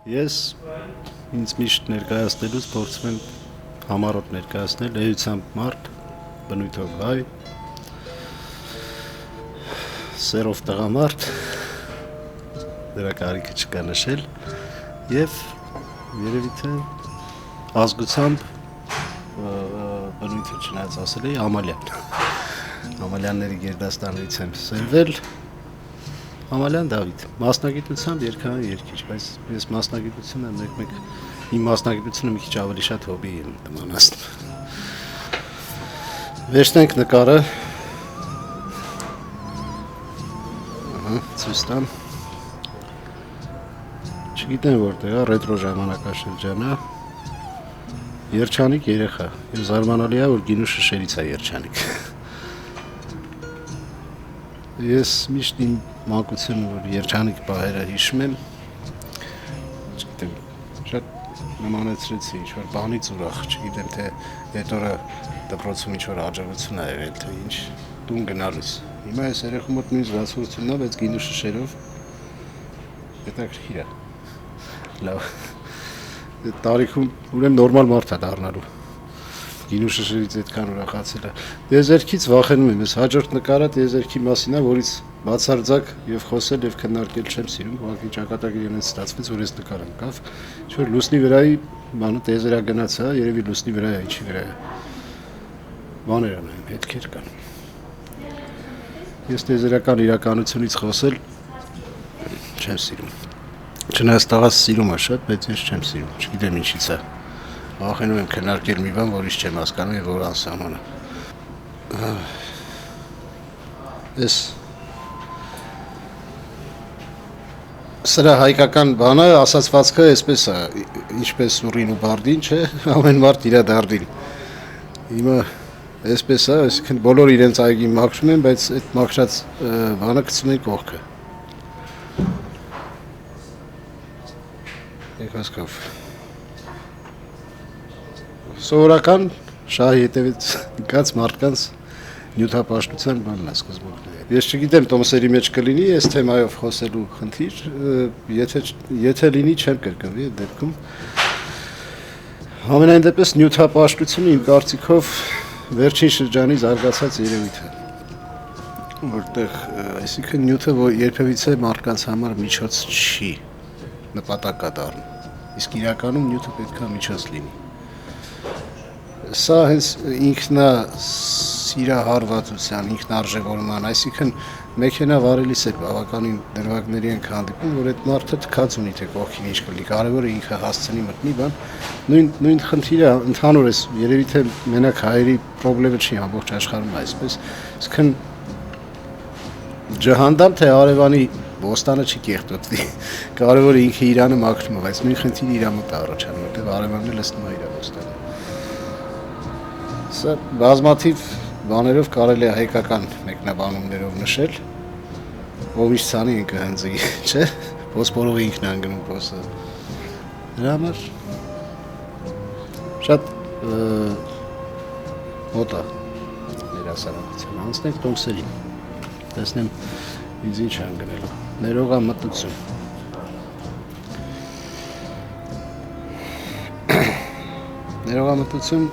Ես ինձ միշտ ներկայացնելուց փորձում եմ համառոտ ներկայացնել էությամբ մարդ, բնույթով հայ, սերով տղամարդ, դրա կարիքը չկա նշել, եւ երևի թե ազգությամբ բնույթը չնայած ասել էի Ամալյան։ Ամալյանների գերդաստաններից եմ սերվել, Ամալյան Դավիթ, մասնագիտությամբ երգահան երգիչ, բայց ես մասնագիտությունը մեկ իմ մասնագիտությունը մի քիչ ավելի շատ հոբի եմ դմանացնում։ Վերցնենք նկարը։ Ցույց տամ։ Չգիտեմ որտեղ է, ռետրո ժամանակաշրջան է։ Երջանիկ երեխա։ Եվ զարմանալի է, որ գինու շշերից է երջանիկ։ Ես միշտ իմ մանկությունը, որ երջանիկ պահերը հիշում եմ, չգիտեմ, շատ նմանեցրեցի ինչ-որ բանից ուրախ, չգիտեմ, թե այդ օրը դպրոցում ինչ-որ աջակցություն է եղել, թե ինչ տուն գնալուց։ Հիմա այս երեխու մոտ նույն զգացողությունն է, բայց գինու շշերով հետաքրքիր է։ Լավ։ Այդ տարիքում ուրեմն նորմալ մարդ է դառնալու։ Գինու շշերից այդքան ուրախացել է։ Տիեզերքից վախենում եմ, ես հաջորդ նկարը տիեզերքի մասին է, որից բացարձակ եւ խոսել եւ քննարկել չեմ սիրում, ուղղակի ճակատագրի այնց ստացվեց, որ ես նկար ընկավ, ինչ-որ լուսնի վրայի բանը տիեզերա գնաց, հա, երևի լուսնի վրա է, ինչի վրա է։ Բաներ անեմ, հետքեր կան։ Ես տիեզերական իրականությունից խոսել չեմ սիրում։ Չնայած տղաս սիրում է շատ, բայց ես չեմ սիրում, չգիտեմ ինչից է։ Վախենում եմ քննարկել մի բան, որից չեմ հասկանում եւ որ անսահման է։ Ես սրա հայկական բանը, ասացվածքը այսպես է, ինչպես ուրին ու բարդին, չէ, ամեն մարդ իր դարդին։ Հիմա այսպես է, այսինքն բոլոր իրենց այգին մաքրում են, բայց այդ մաքրած բանը գցում են կողքը։ Եք հասկավ։ Սովորական շահի հետևից գած մարդկանց նյութապաշտության բանն է սկզբունքն է։ Ես չգիտեմ Տոմսերի մեջ կլինի այս թեմայով խոսելու խնդիր, եթե լինի չեմ կրկնվի այդ դեպքում։ Համենայն դեպս նյութապաշտությունը իմ կարծիքով վերջին շրջանի զարգացած երևույթ է։ Որտեղ, այսինքն նյութը երբևիցե մարդկանց համար միջոց չի, նպատակ է դառնում։ Իսկ իրականում նյութը պետք է միջոց լինի։ Սա հենց ինքնասիրահարվածության, ինքնարժևորման, այսինքն մեքենա վարելիս է բավականին դրվագների ենք հանդիպում, որ այդ մարդը թքած ունի թե կողքին ինչ կլինի, կարևորը ինքը հասցնի մտնի բան, նույն խնդիրը ընդհանուր է, երևի թե մենակ հայերի խնդիրը չի, ամբողջ աշխարհում այսպես, այսինքն ջհանդամ թե Արևանի Բոստանը չի կեղտոտվի, կարևորը ինքը Իրանը մաքրում է, բայց նույն խնդիրը իր մոտ առաջանում, որտեղ Արևանն էլ լցնում է իր Բոստանը։ Սա բազմաթիվ բաներով կարելի է հայկական մեկնաբանումներով նշել, ով ինչ ցանի ինքը հնձի, չէ, ոսպորով ինքն է անգնում փոսը։ Դրա համար շատ մոտ է ներասարակության, անցնենք Տոմսերին, տեսնեմ ինձ ինչ է անգնելու, ներողամտություն։ Ներողամտություն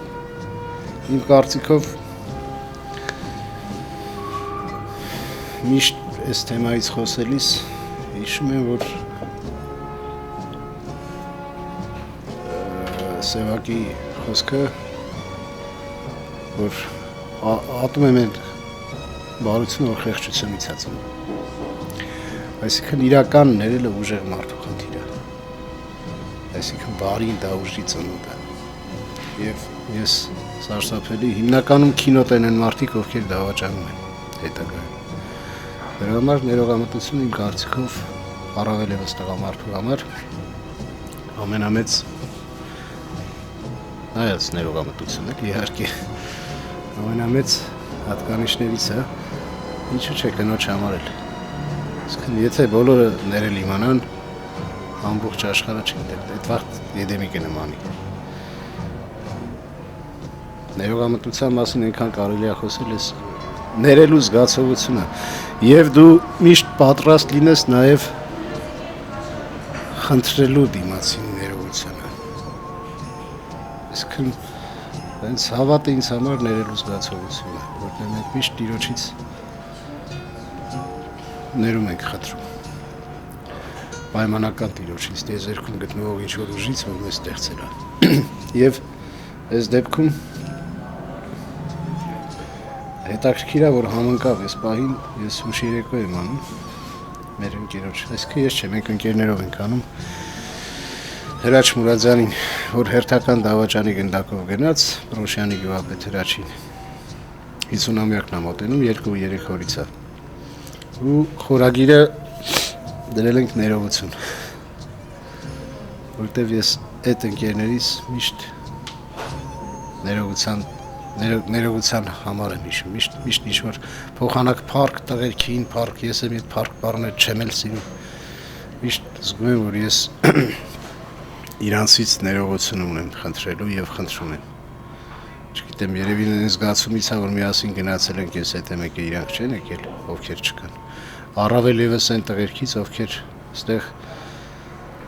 իմ կարծիքով միշտ այս թեմայից խոսելիս հիշում եմ, որ Սևակի խոսքը, որ ատում եմ են բարությունը, որ խեղճությունից է ծնում։ Այսինքն իրական ներելը ուժեղ մարդու խնդիր է։ Այսինքն բարին դա ուժի ծնունդ է։ Եվ ես սարսափելի հիմնականում կինոտեն են մարդիկ, ովքեր դավաճանում են հետագայում։ Դրա համար ներողամտություն իմ կարծիքով առավել ևս տղամարդու համար ամենամեծ նայած ներողամտությունն է, իհարկե ամենամեծ հատկանիշներից է, ինչու՞ չէ կնոջ համարել։ Իսկ եթե բոլորը ներել իմանան, ամբողջ աշխարհը չգիտեմ, այդ վաղ Եդեմի կնմանի։ Ներողամտության մասին այնքան կարելի է խոսել ես ներելու զգացողությունը եւ դու միշտ պատրաստ լինես նաեւ խնդրելու դիմացին ներողությունը։ Այսինքն հենց հավատը ինձ համար ներելու զգացողություն է, որտեղ մենք միշտ Տիրոջից ներում ենք խնդրում։ Պայմանական Տիրոջից, դեզերքում գտնվող ինչ-որ ուժից, որ մեզ ստեղծել է։ Եվ այս դեպքում հետաքրքիր է, որ համընկավ այս պահին ես հուշերեկո եմ անում մեր ընկերոջ, այսինքն ես չէ, մենք ընկերներով ենք անում Հրաչ Մուրադյանին, որ հերթական դավաճանի գնդակով գնաց Պրոշյանի գյուղապետ Հրաչին 50-ամյակն է մոտենում 2-3 օրից է ու խորագիրը դրել ենք ներողություն, որտեվ ես այդ ընկերներից միշտ ներողության համար եմ հիշում, միշտ ինչ-որ փոխանակ փառք, տղերքին փառք, ես եմ այդ փառք բառները չեմ էլ սիրում, միշտ զգում եմ, որ ես իրանցից ներողություն ունեմ խնդրելու եւ խնդրում եմ, չգիտեմ, երևի այն զգացումից է, որ միասին գնացել ենք ես հետ եմ եկել, իրանք չեն եկել, ովքեր չկան, առավել եւս այն տղերքից, ովքեր այստեղ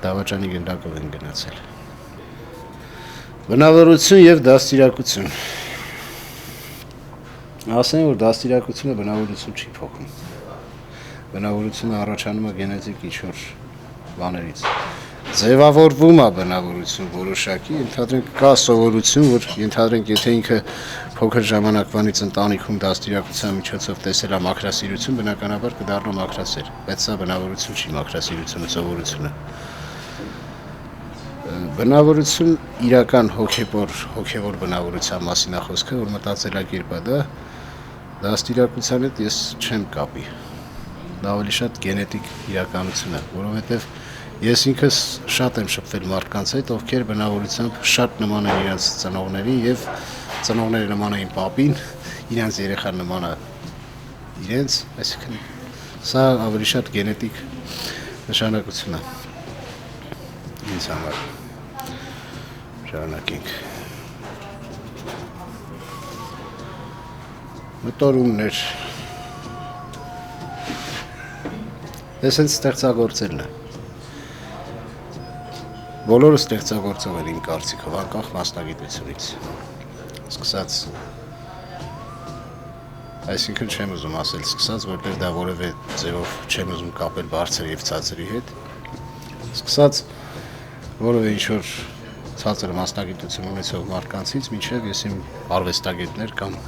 դավաճանի գնդակով են գնացել, բնավորություն եւ դաստիարակություն Ասեն, որ դաստիարակությունը բնավորություն չի փոխում, բնավորությունը առաջանում է գենետիկ ինչ-որ բաներից, ձևավորվում է բնավորություն որոշակի, ենթադրենք կա սովորություն, որ ենթադրենք եթե ինքը փոքր ժամանակվանից ընտանիքում դաստիարակության միջոցով տեսել է մաքրասիրություն, բնականաբար կդառնա մաքրասեր, բայց սա բնավորություն չի, մաքրասիրությունը սովորություն է։ Բնավորություն իրական հոգևոր բնավորության մասին է խոսքը, որ մտածելակերպ է դա, դաստիարակության հետ ես չեմ կապի, դա ավելի շատ գենետիկ իրականություն է, որովհետև ես ինքս շատ եմ շփվել մարդկանց հետ, ովքեր բնավորությամբ շատ նման են իրենց ծնողներին եւ ծնողները նման էին պապին, իրենց երեխան նման է իրենց, այսինքն սա ավելի շատ գենետիկ նշանակություն է ինձ համար։ Շարունակենք։ Մտորումներ։ Ես հենց ստեղծագործելն է։ Բոլորը ստեղծագործող են իմ կարծիքով, անկախ մասնագիտությունից։ Սկսած, այսինքն չեմ ուզում ասել սկսած, որտեղ դա որևէ ձևով չեմ ուզում կապել բարձր եւ ցածրի հետ։ Սկսած որևէ ինչ-որ ցածր մասնագիտություն ունեցող մարդկանցից մինչև ես իմ արվեստագետներ կամ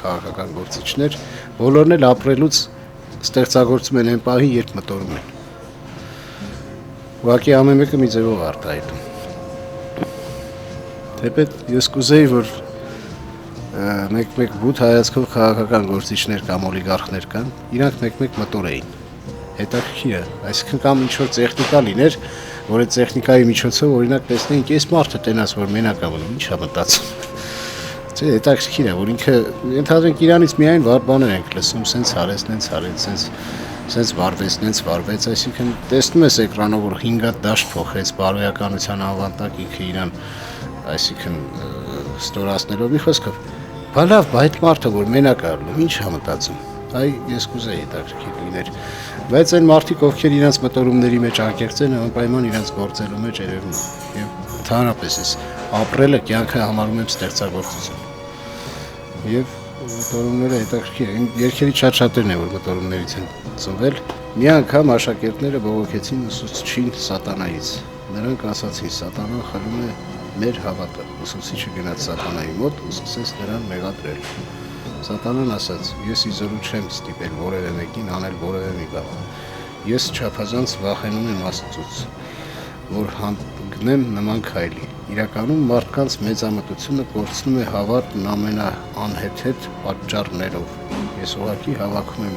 քաղաքական գործիչներ, բոլորն էլ ապրելուց ստեղծագործում են այն պահին, երբ մտորում են։ Ուղղակի ամեն մեկը մի ձևով արտահայտում։ Թեպետ ես կուզեի, որ մեկ-մեկ բութ հայացքով քաղաքական գործիչներ կամ օլիգարխներ կան, իրանք մեկ-մեկ մտորեին։ Հետաքրքիր է, այսինքն կամ ինչ-որ տեխնիկա լիներ, որ այդ տեխնիկայի միջոցով օրինակ տեսնենք, այս մարդը տենաս, որ մենակ է մնում, ինչ է մտածում։ Չէ, հետաքրքիր է, որ ինքը ենթադրենք իրանից միայն վառ բաներ ենք լսում, սենց արեց, նենց արեց, սենց վարվեց, նենց վարվեց, այսինքն տեսնում ես էկրանով, որ 5 հատ դաշտ փոխեց, բարոյականության անվան տակ ինքը իրան, այսինքն ստորացնելով մի խոսքով, բա լավ, այդ մարդը, որ մենակ է մնում, ինչ է մտածում։ Այ ես կուզեի հետաքրքիր լիներ, բայց այն մարդիկ, ովքեր իրենց մտորումների մեջ անկեղծ են, անպայման իրենց գործելու մեջ երևում է։ Եվ ընդհանրապես ես ապրելը կյանքը համարում եմ ստեղծագործություն։ Եվ մտորումները հետաքրքիր են, երկերի շատ-շատերն են, որ մտորումներից են ծնվել։ Մի անգամ աշակերտները բողոքեցին ուսուցչին սատանայից։ Նրանք ասացին, սատանան խլում է մեր հավատը։ Ուսուցիչը գնաց սատանայի մոտ ու սկսեց նրան մեղադրել։ Սատանան ասաց, ես իզորու չեմ ստիպել որևէ մեկին անել որևէ մի բան։ Ես չափազանց վախենում եմ Աստծուց, որ հանդգնեմ նման քայլի։ Իրականում մարդկանց մեծամտությունը կորցնում է հավատն ամենաանհեթեթ պատճառներով։ Ես ուղղակի հավաքում եմ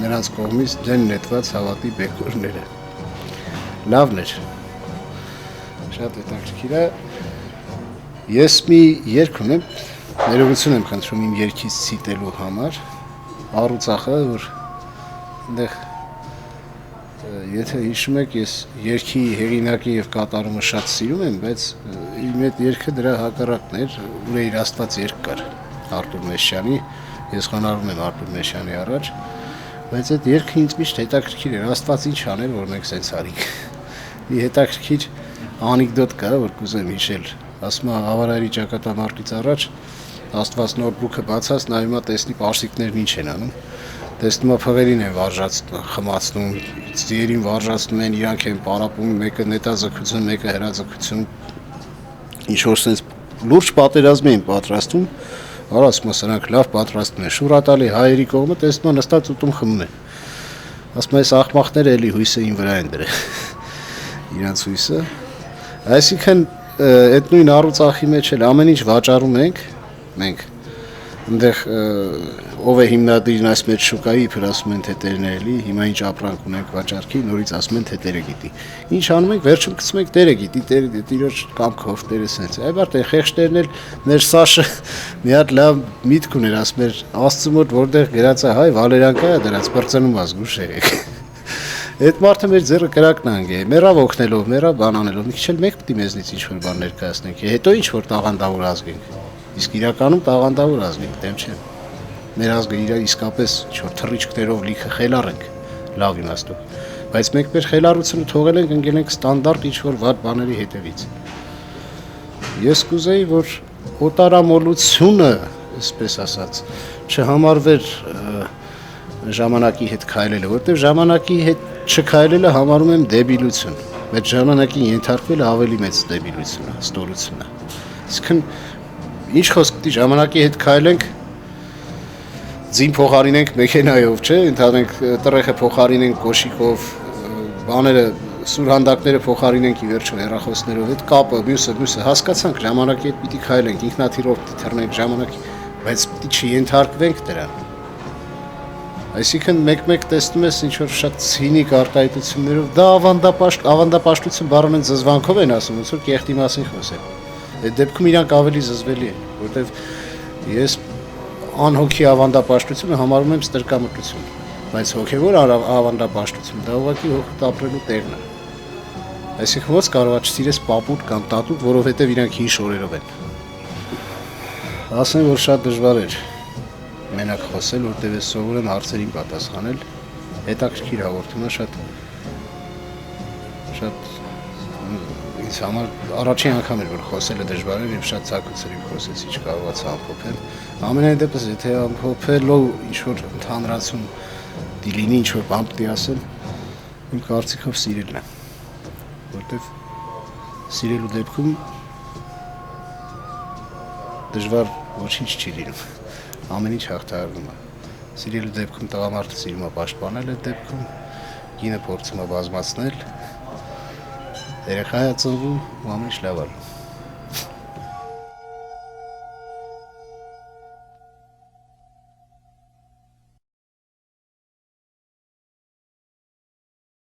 նրանց կողմից դեն նետված հավատի բեկորները։ Լավն էր։ Շատ հետաքրքիր է։ Ես մի երգ ունեմ, ներողություն եմ խնդրում իմ երգից ցիտելու համար, առուծախը, որ այնտեղ եթե հիշում եք, ես երգի հեղինակի եւ կատարումը շատ սիրում եմ, բայց իմ այդ երգը դրա հակառակն էր, ուր է իրաստված երգ կար Արտուր Մեշյանի, ես խոնարհվում եմ Արտուր Մեշյանի առաջ, Բայց այդ երգը ինձ միշտ հետաքրքիր էր, Աստված ինչ աներ, որ մենք սենց արինք։ Մի հետաքրքիր անեկդոտ կա, որ կուզեմ հիշել։ Ասում է Ավարայրի ճակատամարտից առաջ Աստված նոթբուքը բացած նայում է տեսնի պարսիկներն ինչ են անում։ Տեսնում է փղերին են վարժացնում, խմացնում, ձիերին վարժացնում են, իրանք են պարապում, մեկը նետաձգություն, մեկը հրաձգություն։ Ինչ որ սենց լուրջ պատերազմ էին պատրաստում, արա ասում է սրանք լավ պատրաստում են։ Շուրատալի հայերի կողմը տեսնում է նստած ուտում խմում են։ Ասում է այս աղմախները էլի հույսը ին վրա են դրել։ Իրանց հույսը։ Այսինքն այդ նույն առուծախի մեջ էլ ամեն ինչ վաճառում ենք մենք այնտեղ ով է հիմնադիրն այս մեջ շուկայի իբր ասում են թե տերն է էլի հիմա ինչ ապրանք ունենք վաճառքի նորից ասում են թե տերը գիտի ինչ անում ենք վերջում գցում ենք տերը գիտի տիրոջ կամքով տերը սենց այ բարձր խեղճերն էլ մեր Սաշը մի հատ լավ միտք ուներ ասում էր Աստծու մոտ որտեղ գրած է հայ վալերանքա է դրած բրծնում ազգուշ եղեք այդ մարդը մեր ձեռը կրակն անգե մեռավ օգնելով մեռավ բան անելով մի քիչ էլ մեկ պիտի մեզնից ինչ որ բան ներկայացնենք հետո ինչ որ տաղանդավոր ազգենք իսկ իրականում տաղանդավոր ազգենք դեմ չեմ մեր ազգը իր իսկապես ինչ-որ թռիչքներով լիքը խելառ ենք լավ իմաստով բայց մենք մեր խելառությունը թողել ենք ընկել ենք ստանդարտ ինչ-որ վատ բաների հետևից ես կուզեի որ օտարամոլությունը այսպես ասած չհամարվեր ժամանակի հետ քայլելը որտեղ ժամանակի հետ չքայլելը համարում եմ դեբիլություն բայց ժամանակին ենթարկվելը ավելի մեծ դեբիլություն է ստորություն է իսկ ինչ խոսք դի ժամանակի հետ քայլենք ձին փոխարինենք մեքենայով, չէ, ընդհանենք տրեխը փոխարինենք կոշիկով, բաները սուրհանդակները փոխարինենք ի վերջո հեռախոսներով, այդ կապը, մյուսը հասկացանք ժամանակի հետ պիտի քայլենք, ինքնաթիռով պիտի թռնենք ժամանակի, բայց պիտի չենթարկվենք դրան։ Այսինքն մեկ-մեկ տեսնում ես ինչ որ շատ ցինիկ արտահայտություններով, դա ավանդապաշտություն բառն են զզվանքով են ասում, ոնց որ կեղտի մասին խոսել։ Այդ դեպքում իրանք ավելի զզվելի են, որովհետև ես անհոգի ավանդապաշտությունը համարում եմ ստրկամտություն, բայց հոգևոր ավանդապաշտություն դա ուղղակի հոգուտ ապրելու տեղն է։ Այսինքն ոնց կարող է չսիրես պապուտ կամ տատուտ, որովհետև իրանք հին շորերով են։ Ասեմ, որ շատ դժվար էր մենակ խոսել, որտեղ ես սովորեմ հարցերին պատասխանել, հետաքրքիր հաղորդում է շատ ինձ համար առաջին անգամ էր որ խոսելը դժվար էր եւ շատ ցանկացել եմ խոսեցի չկարողացա ամփոփել ամենայն դեպս եթե ամփոփելով ինչ որ ընդհանրացում դիլինի ինչ որ բան պետք է ասել իմ կարծիքով սիրելն է որտեվ սիրելու դեպքում դժվար ոչինչ չի լինում ամեն ինչ հաղթահարվում է սիրելու դեպքում տղամարդը սիրում է պաշտպանել այդ դեպքում կինը փորձում է բազմացնել երեխա է ծնվում ու ամեն ինչ լավ է